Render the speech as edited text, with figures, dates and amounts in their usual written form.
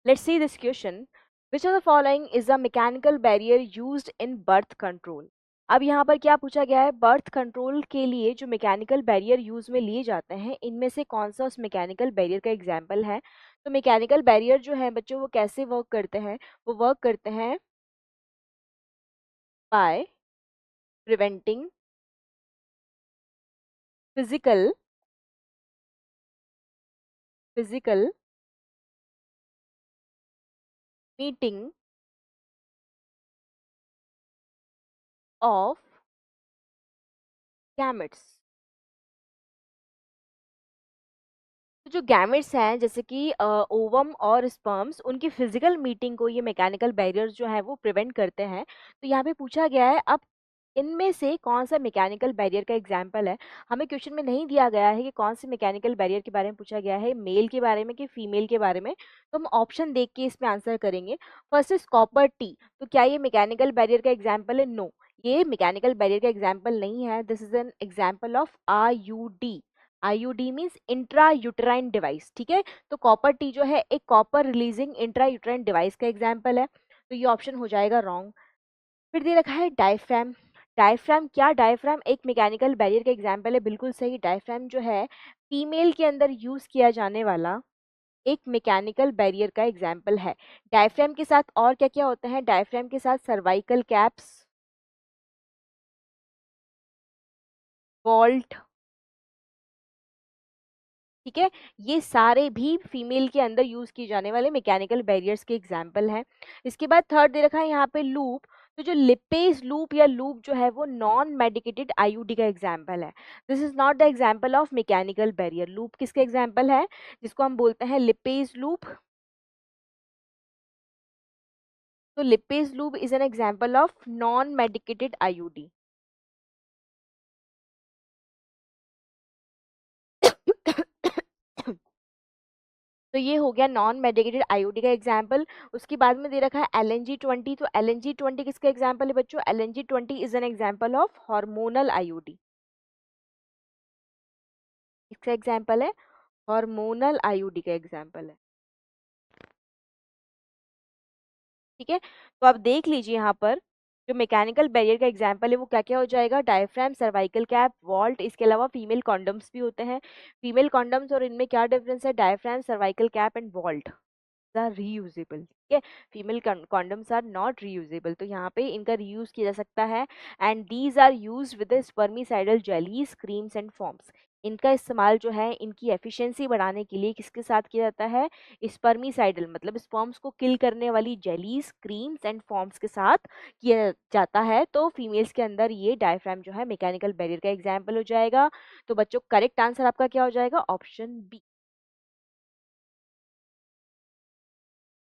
Let's see this question. Which of the following is a mechanical barrier used in birth control? अब यहाँ पर क्या पूछा गया है, बर्थ कंट्रोल के लिए जो मैकेनिकल बैरियर यूज में लिए जाते हैं इनमें से कौन सा उस मैकेनिकल बैरियर का एग्जाम्पल है। तो मैकेनिकल बैरियर जो है बच्चों वो कैसे वर्क करते हैं, वो वर्क करते हैं by preventing physical meeting of gametes. तो जो गैमेट्स हैं जैसे कि ओवम और स्पर्म्स, उनकी फिजिकल मीटिंग को ये मैकेनिकल बैरियर्स जो है वो प्रिवेंट करते हैं। तो यहाँ पे पूछा गया है अब इनमें से कौन सा मैकेनिकल बैरियर का एग्जाम्पल है। हमें क्वेश्चन में नहीं दिया गया है कि कौन से मैकेनिकल बैरियर के बारे में पूछा गया है, मेल के बारे में कि फीमेल के बारे में। तो हम ऑप्शन देख के इसमें आंसर करेंगे। First is copper T. तो क्या ये मैकेनिकल बैरियर का एग्जाम्पल है? नो, ये मैकेनिकल बैरियर का एग्जाम्पल नहीं है। This is an example of IUD. IUD means intra uterine device. ठीक है, तो कॉपर टी जो है एक copper releasing intra uterine device का एग्जाम्पल है। तो ये ऑप्शन हो जाएगा रॉन्ग। फिर दे रखा है डायफ्राम। डायफ्राम, क्या डायफ्राम एक मैकेनिकल बैरियर का एग्जाम्पल है? बिल्कुल सही। डायफ्राम जो है फीमेल के अंदर यूज किया जाने वाला एक मैकेनिकल बैरियर का एग्जाम्पल है। डायफ्राम के साथ और क्या क्या होता है? डायफ्राम के साथ सर्वाइकल कैप्स, वॉल्ट, ठीक है, ये सारे भी फीमेल के अंदर यूज किए जाने वाले मैकेनिकल बैरियर्स के एग्जाम्पल हैं। इसके बाद थर्ड दे रखा है यहाँ पे लूप। तो जो लिपेज लूप या लूप जो है वो नॉन मेडिकेटेड आईयूडी का एग्जाम्पल है। This is not the example of mechanical barrier. Loop किसका एग्जाम्पल है? जिसको हम बोलते हैं लिपेज लूप। तो lipase loop is an example of non medicated IUD. तो ये हो गया नॉन मेडिकेटेड आईओडी का एग्जाम्पल। उसके बाद में दे रखा है LNG-20। तो LNG-20 किसका एग्जाम्पल है बच्चों? LNG-20 is an example of hormonal IOD. इसका एग्जाम्पल है हार्मोनल आईओडी का एग्जाम्पल है। ठीक है, तो आप देख लीजिए यहाँ पर जो मैकेनिकल बैरियर का एग्जाम्पल है वो क्या क्या हो जाएगा? Diaphragm, cervical cap, vault. इसके अलावा फीमेल कॉन्डम्स भी होते हैं। फीमेल कॉन्डम्स और इनमें क्या डिफरेंस है? Diaphragm, cervical cap and vault are reusable. ठीक है, female condoms are not reusable, तो यहाँ पे इनका रीयूज किया जा सकता है। And these are used with spermicidal jellies, creams and foams. इनका इस्तेमाल जो है इनकी एफिशिएंसी बढ़ाने के लिए किसके साथ किया जाता है? स्पर्मिसाइडल मतलब स्पर्म्स को किल करने वाली जेलीज, क्रीम्स एंड फॉर्म्स के साथ किया जाता है। तो फीमेल्स के अंदर ये डायफ्राम जो है मैकेनिकल बैरियर का एग्जाम्पल हो जाएगा। तो बच्चों करेक्ट आंसर आपका क्या हो जाएगा? Option B.